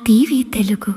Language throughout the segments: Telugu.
టీవీ తెలుగు.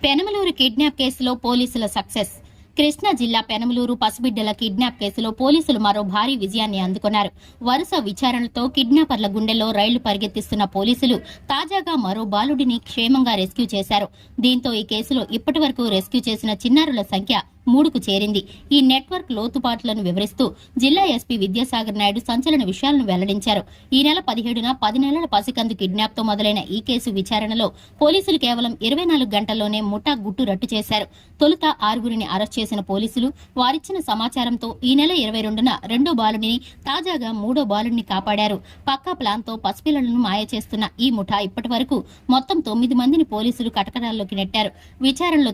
పెనమలూరు కిడ్నాప్ కేసులో పోలీసుల సక్సెస్. కృష్ణా జిల్లా పెనమలూరు పసిబిడ్డల కిడ్నాప్ కేసులో పోలీసులు మరో భారీ విజయాన్ని అందుకున్నారు. వరుస విచారణలతో కిడ్నాపర్ల గుండెల్లో రైళ్లు పరిగెత్తిస్తున్న పోలీసులు తాజాగా మరో బాలుడిని క్షేమంగా రెస్క్యూ చేశారు. దీంతో ఈ కేసులో ఇప్పటివరకు రెస్క్యూ చేసిన చిన్నారుల సంఖ్య 3కు చేరింది. ఈ నెట్వర్క్ లోతుపాట్లను వివరిస్తూ జిల్లా ఎస్పీ విద్యాసాగర్ నాయుడు సంచలన విషయాలను వెల్లడించారు. ఈ నెల 17న 10 నెలల పసికందు కిడ్నాప్ తో మొదలైన ఈ కేసు విచారణలో పోలీసులు కేవలం 24 గంటల్లోనే ముఠా గుట్టు రట్టు చేశారు. తొలుత 6గురిని అరెస్ట్ చేసిన పోలీసులు వారిచ్చిన సమాచారంతో ఈ నెల 22న రెండో బాలుడిని, తాజాగా మూడో బాలుడిని కాపాడారు. పక్కా ప్లాన్తో పసిపిల్లలను మాయ చేస్తున్న ఈ ముఠా ఇప్పటి వరకు మొత్తం 9 మందిని పోలీసులు కటకటాల్లోకి నెట్టారు. విచారణలో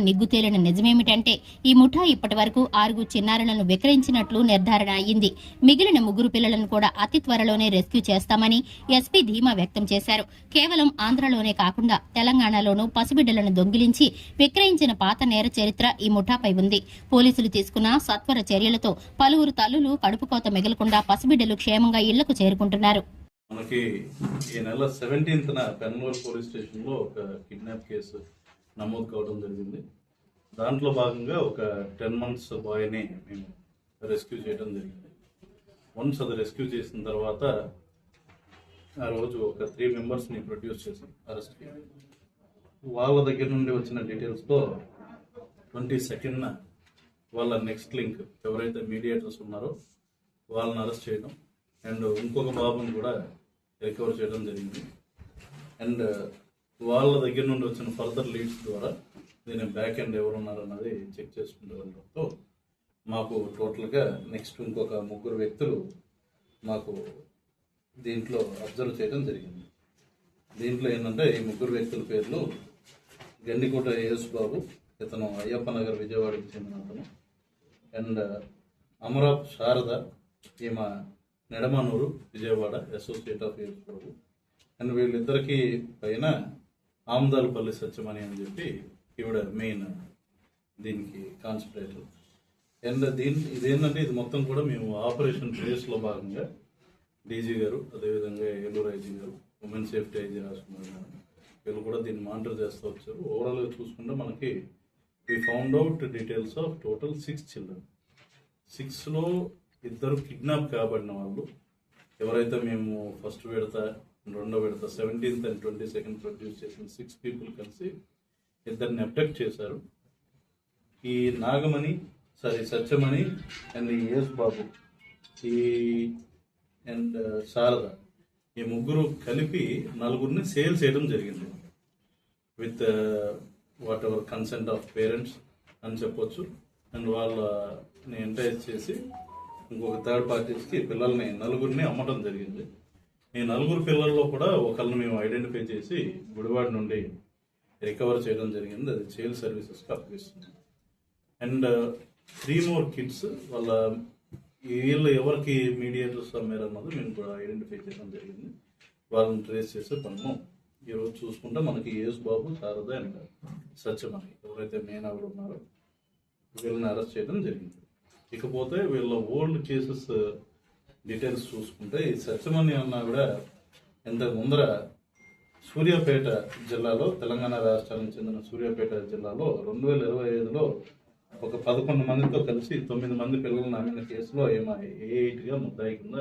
నిగ్గు తేలిన నిజమేమిటంటే ఈ ముఠా ఇప్పటి వరకు 6 చిన్నారులను విక్రయించినట్లు నిర్ధారణ అయ్యింది. మిగిలిన 3 పిల్లలను కూడా అతి త్వరలోనే రెస్క్యూ చేస్తామని ఎస్పీ ధీమా వ్యక్తం చేశారు. కేవలం ఆంధ్రలోనే కాకుండా తెలంగాణలోనూ పసిబిడ్డలను దొంగిలించి విక్రయించిన పాత నేర చరిత్ర ఈ ముఠాపై ఉంది. పోలీసులు తీసుకున్న సత్వర చర్యలతో పలువురు తల్లులు కడుపుకోత మిగలకుండా పసిబిడ్డలు క్షేమంగా ఇళ్లకు చేరుకుంటున్నారు. మనకి ఈ నెల 17న పెనమలూరు పోలీస్ స్టేషన్లో ఒక కిడ్నాప్ కేసు నమోదు కావడం జరిగింది. దాంట్లో భాగంగా ఒక 10 months బాయ్ని మేము రెస్క్యూ చేయడం జరిగింది. వన్స్ అది రెస్క్యూ చేసిన తర్వాత ఆ రోజు ఒక 3 మెంబర్స్ని ప్రొడ్యూస్ చేసాం అరెస్ట్కి. వాళ్ళ దగ్గర నుండి వచ్చిన డీటెయిల్స్తో 22న వాళ్ళ నెక్స్ట్ లింక్ ఎవరైతే మీడియేటర్స్ ఉన్నారో వాళ్ళని అరెస్ట్ చేయడం అండ్ ఇంకొక బాబుని కూడా రికవర్ చేయడం జరిగింది. అండ్ వాళ్ళ దగ్గర నుండి వచ్చిన ఫర్దర్ లీడ్స్ ద్వారా దీని బ్యాక్ ఎండ్ ఎవరున్నారన్నది చెక్ చేసుకుంటూ వెళ్ళడంతో మాకు టోటల్గా నెక్స్ట్ ఇంకొక 3 వ్యక్తులు మాకు దీంట్లో అబ్జర్వ్ చేయడం జరిగింది. దీంట్లో ఏంటంటే ఈ 3 వ్యక్తుల పేర్లు గండికోట యేసు బాబు, ఇతను అయ్యప్ప నగర్ విజయవాడకి చెందిన అతను. అండ్ అమరాప్ శారద, ఈమె Nedamanuru Vijayawada associate of Yesu Babu. And వీళ్ళిద్దరికీ పైన ఆమదాలపల్లి సత్యమణి అని చెప్పి ఈవిడ మెయిన్ దీనికి కాన్సన్ట్రేటర్. అండ్ ఇదేంటంటే ఇది మొత్తం కూడా మేము ఆపరేషన్ ప్లేస్లో భాగంగా డీజీ గారు, అదేవిధంగా ఏలూరు ఐజీ గారు, ఉమెన్ సేఫ్టీ ఐజీ రాజకుమార్ గారు వీళ్ళు కూడా దీన్ని మానిటర్ చేస్తూ వచ్చారు. ఓవరాల్గా చూసుకుంటే మనకి we found out details of total 6 children. 6లో 2 కిడ్నాప్ కాబడిన వాళ్ళు. ఎవరైతే మేము ఫస్ట్ విడత, రెండో విడత 17th and 22nd ప్రొడ్యూస్ చేసిన 6 people కలిసి 2 అబ్డక్ట్ చేశారు. ఈ నాగమణి, సత్యమణి అండ్ ఈ యేసు బాబు, ఈ అండ్ శారద, ఈ 3 కలిపి 4 సేల్ చేయడం జరిగింది with what ever consent of parents అని చెప్పొచ్చు. అండ్ వాళ్ళని ఎంకరేజ్ చేసి ఇంకొక థర్డ్ పార్టీస్కి పిల్లల్ని 4 అమ్మటం జరిగింది. ఈ 4 పిల్లల్లో కూడా ఒకళ్ళని మేము ఐడెంటిఫై చేసి గుడివాడ నుండి రికవర్ చేయడం జరిగింది. అది చైల్డ్ సర్వీసెస్కి అప్పగిస్తుంది. అండ్ 3 more kids వాళ్ళ వీళ్ళు ఎవరికి మీడియేటర్స్ అమ్మారన్నది మేము కూడా ఐడెంటిఫై చేయడం జరిగింది. వాళ్ళని ట్రేస్ చేసే పనులు ఈరోజు చూసుకుంటే మనకి యేసు బాబు, శారద అండ్ సత్యమణి ఎవరైతే మెయిన్ ఆవిడ ఉన్నారో వీళ్ళని అరెస్ట్ చేయడం జరిగింది. ఇకపోతే వీళ్ళ ఓల్డ్ కేసెస్ డీటెయిల్స్ చూసుకుంటే ఈ సత్యమణి అన్న కూడా ఇంతకు ముందర సూర్యాపేట జిల్లాలో, తెలంగాణ రాష్ట్రానికి చెందిన సూర్యాపేట జిల్లాలో 2025లో ఒక 11 మందితో కలిసి 9 మంది పిల్లలను నమ్మిన కేసులో ఏమో A8గా ముద్దాయి కింద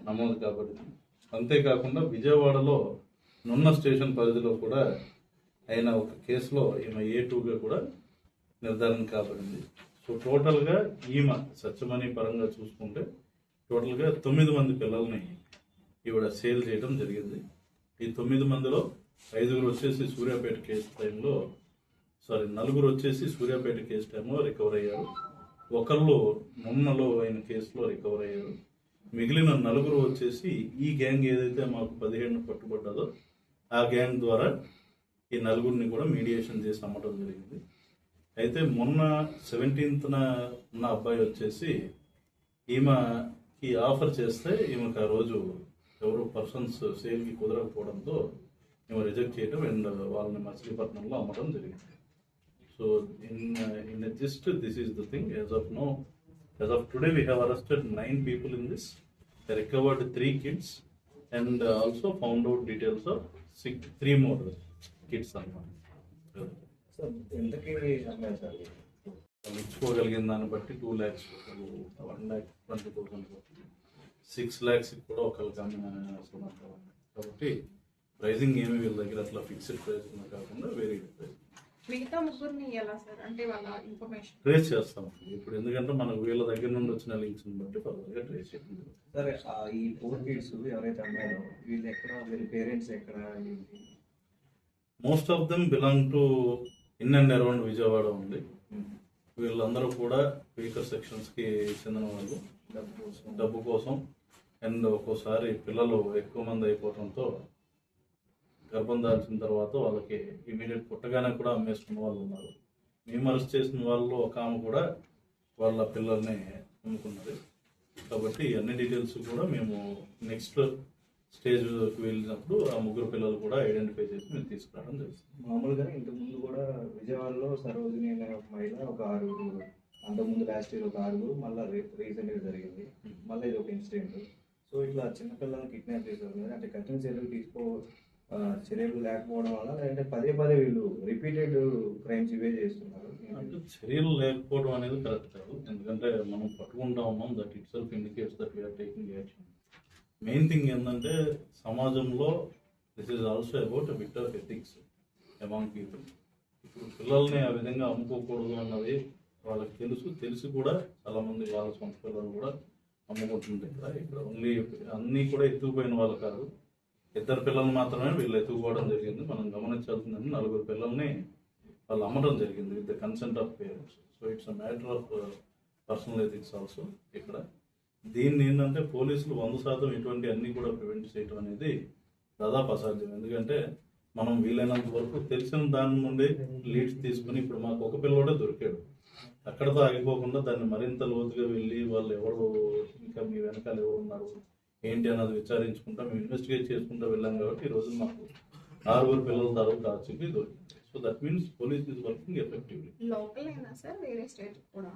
నమోదు కాబడింది. అంతేకాకుండా విజయవాడలో నున్న స్టేషన్ పరిధిలో కూడా అయిన ఒక కేసులో ఈమె A2గా కూడా నిర్ధారణ కాబడింది. సో టోటల్గా ఈమె సత్యమణి పరంగా చూసుకుంటే టోటల్గా 9 మంది పిల్లల్ని ఈవిడ సేల్ చేయడం జరిగింది. ఈ 9 మందిలో 5 వచ్చేసి సూర్యాపేట కేసు టైంలో, 4 వచ్చేసి సూర్యాపేట కేసు టైంలో రికవర్ అయ్యారు. ఒకళ్ళు నున్నలో అయిన కేసులో రికవర్ అయ్యారు. మిగిలిన 4 వచ్చేసి ఈ గ్యాంగ్ ఏదైతే మాకు 17 పట్టుబడ్డదో ఆ గ్యాంగ్ ద్వారా ఈ 4 కూడా మీడియేషన్ చేసి అమ్మటం జరిగింది. అయితే మొన్న 17న ఉన్న అబ్బాయి వచ్చేసి ఈమెకి ఆఫర్ చేస్తే ఈమెకు ఆ రోజు ఎవరు పర్సన్స్ సేల్కి కుదరకపోవడంతో మేము రిజెక్ట్ చేయడం అండ్ వాళ్ళని మచిలీపట్నంలో అమ్మడం జరిగింది. So in just this is the thing. As of now As of today, we have arrested 9 people in this. They recovered 3 kids and also found out details of 3 more kids. Sir ఎంతకి అమ్మాయి సార్ ఇచ్చుకోగలిగిన దాన్ని బట్టి 2 lakhs, 1,20,000, 6 lakhs కూడా ఒకరికి అమ్మిన సమాచారం. కాబట్టి ప్రైజింగ్ ఏమి వీళ్ళ దగ్గర అట్లా ఫిక్స్డ్ ప్రైస్ కాకుండా వేరే ప్రైస్ మిగతా ముగ్గురిని ఎలా సార్ అంటే వాళ్ళ ఇన్ఫర్మేషన్ ట్రేస్ చేస్తాం ఇప్పుడు, ఎందుకంటే మనకు వీళ్ళ దగ్గర నుండి వచ్చిన లింక్స్ బట్టి ఫర్దర్గా ట్రేస్ చేయాలి. సరే ఈ 4 kids ఎవరైతే అమ్మారో వీళ్ళు ఎక్కడ, వీళ్ళ పేరెంట్స్ ఎక్కడ, ఏంటి? Most of them belong to in and around Vijayawada ఉంది. వీళ్ళందరూ కూడా వీకర్ సెక్షన్స్కి చెందిన వాళ్ళు. డబ్బు కోసం అండ్ ఒక్కోసారి పిల్లలు ఎక్కువ మంది అయిపోవడంతో గర్భం దాల్చిన తర్వాత వాళ్ళకి ఇమీడియట్ పుట్టగానే కూడా అమ్మేసుకున్న వాళ్ళు ఉన్నారు. మేము అరెస్ట్ చేసిన వాళ్ళు ఒక ఆమె కూడా వాళ్ళ పిల్లల్ని అమ్ముకున్నది. కాబట్టి అన్ని డీటెయిల్స్ కూడా మేము నెక్స్ట్ స్టేజ్కి వెళ్ళినప్పుడు ఆ ముగ్గురు పిల్లలు కూడా ఐడెంటిఫై చేసి మేము తీసుకురావడం జరుగుతుంది. మామూలుగా ఇంతకుముందు కూడా విజయవాడలో సరోజిని అనే మహిళ ఒక 6, అంతకుముందు లాస్ట్ ఇయర్ ఒక 6, మళ్ళీ రీసెంట్గా జరిగింది. మళ్ళీ ఇది ఒక ఇన్సిడెంట్. సో ఇట్లా చిన్నపిల్లలను కిడ్నాప్ చేసేవారు కదా, అంటే కఠిన చర్యలు లేకపోవడం వల్ల, లేదంటే పదే వీళ్ళు రిపీటెడ్ క్రైమ్స్ ఇవే చేస్తున్నారు. అంటే చర్యలు లేకపోవడం అనేది కరెక్ట్ కాదు, ఎందుకంటే మనం పట్టుకుంటా ఉన్నాం. That itself indicates that we are taking action. Main thing ఏంటంటే సమాజంలో this is also about a bit of ethics among people. ఇప్పుడు పిల్లల్ని ఆ విధంగా అమ్ముకోకూడదు అన్నది వాళ్ళకి తెలిసి కూడా చాలామంది వాళ్ళ సొంత పిల్లలు కూడా అమ్ముకుంటుంది. ఇక్కడ ఓన్లీ అన్నీ కూడా ఎత్తుకుపోయిన వాళ్ళు కాదు, 2 పిల్లలు మాత్రమే వీళ్ళు ఎత్తుకుపోవడం జరిగింది. మనం గమనించాల్సిందని 4 పిల్లల్ని వాళ్ళు అమ్మడం జరిగింది with the consent of parents. So it's a matter of personal ethics also. ఇక్కడ దీన్ని ఏంటంటే పోలీసులు 100% ఇటువంటి అన్ని కూడా ప్రివెంట్ చేయడం అనేది దాదాపు అసాధ్యం. ఎందుకంటే మనం వీలైనంత వరకు తెలిసిన దాని నుండి లీడ్స్ తీసుకుని, ఇప్పుడు మాకు ఒక పిల్లోడే దొరికాడు, అక్కడతో ఆగిపోకుండా దాన్ని మరింత లోతుగా వెళ్ళి వాళ్ళు ఎవరు, ఇంకా మీ వెనకాల ఎవరు ఉన్నారు ఏంటి అన్నది విచారించుకుంటా మేము ఇన్వెస్టిగేట్ చేసుకుంటూ వెళ్ళాం. కాబట్టి ఈరోజు మాకు 6 పిల్లల తాలూకు ఆచూకీ దొరికింది. So that means police is working effectively. Local అయినా సార్ వేరే స్టేట్ కూడా,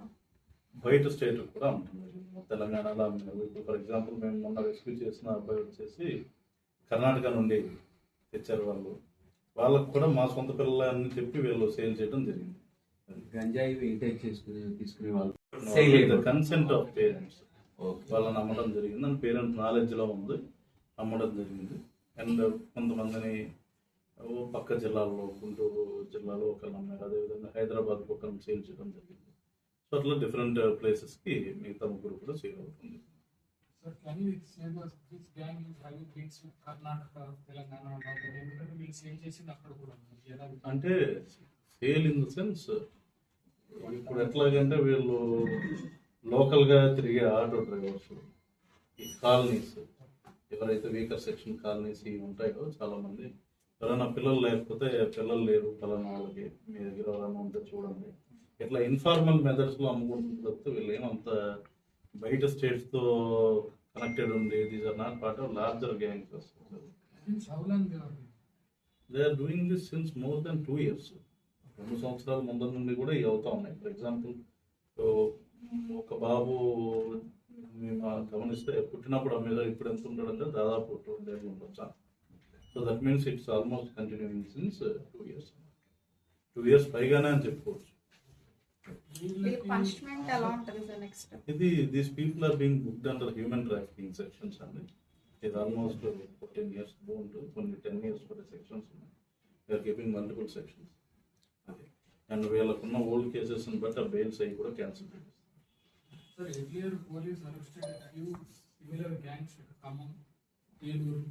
బయట స్టేట్ కూడా ఉంటుంది. తెలంగాణలో ఇప్పుడు ఫర్ ఎగ్జాంపుల్ మేము మొన్న రెస్క్యూ చేసిన అబ్బాయి వచ్చేసి కర్ణాటక నుండి తెచ్చారు వాళ్ళు. వాళ్ళకు కూడా మా సొంత పిల్లలని చెప్పి వీళ్ళు సేల్ చేయడం జరిగింది. గంజాయి ఇంటేక్ తీసుకునే వాళ్ళు కన్సెంట్ ఆఫ్ పేరెంట్స్ వాళ్ళని అమ్మడం జరిగింది. అని పేరెంట్స్ నాలెడ్జ్లో ఉంది, అమ్మడం జరిగింది. అండ్ కొంతమందిని పక్క జిల్లాల్లో, గుంటూరు జిల్లాలో ఒకరిని అమ్మారు, అదేవిధంగా హైదరాబాద్కి ఒకరిని సేల్ చేయడం జరిగింది. సో అట్లా డిఫరెంట్ ప్లేసెస్కి మిగతా ముగ్గురు కూడా సేల్ అవుతుంది. Sir, can you say which gang is having links with Karnataka, Telangana and all that? ఎందుకంటే వీళ్ళు సేల్ చేసింది అక్కడ కూడా ఉంది. అంటే సేల్ ఇన్ ద సెన్స్ ఇప్పుడు ఎట్లాగంటే వీళ్ళు లోకల్గా తిరిగే ఆటో డ్రైవర్స్, ఈ కాలనీస్, ఎవరైతే వీకర్ సెక్షన్ కాలనీస్ ఇవి ఉంటాయో చాలామంది ఎవరైనా పిల్లలు లేకపోతే పిల్లలు లేరు పలానా వాళ్ళకి, మీ దగ్గర ఎవరైనా ఉంటే చూడండి, ఇట్లా ఇన్ఫార్మల్ మెథడ్స్లో అమ్ముకుంటుంది తప్పితే వీళ్ళు ఏమంత బయట స్టేట్స్తో కనెక్టెడ్ ఉంది. These are not part of larger gangs. How long they are doing? They are doing this since more than 2 years. 2 సంవత్సరాల ముందర నుండి కూడా ఇవి అవుతా ఉన్నాయి. ఫర్ ఎగ్జాంపుల్ ఒక బాబు గమనిస్తే పుట్టినప్పుడు అమ్మేదో ఇప్పుడు ఎంత ఉంటాడంటే దాదాపు 2 years ఉండొచ్చు. So that means it's almost continuing since 2 years. 2 years పైగానే అని చెప్పుకోవచ్చు. పనిష్మెంట్ ఎలా ఉంటుంది సార్ నెక్స్ట్? ఇది these people are being booked under human trafficking sections అండి. ఇది ఆల్మోస్ట్ 14 years బోండ్, కొన్ని 10 years కూడా సెక్షన్స్ ఉన్నాయి. We are keeping multiple sections. అది అండ్ వీళ్ళకున్న ఓల్డ్ కేసెస్ బట్టి ఆ బెయిల్స్ అవి కూడా క్యాన్సిల్ చేస్తారు. Sir, earlier police arrested a few similar gangs like Khammam, Eluru,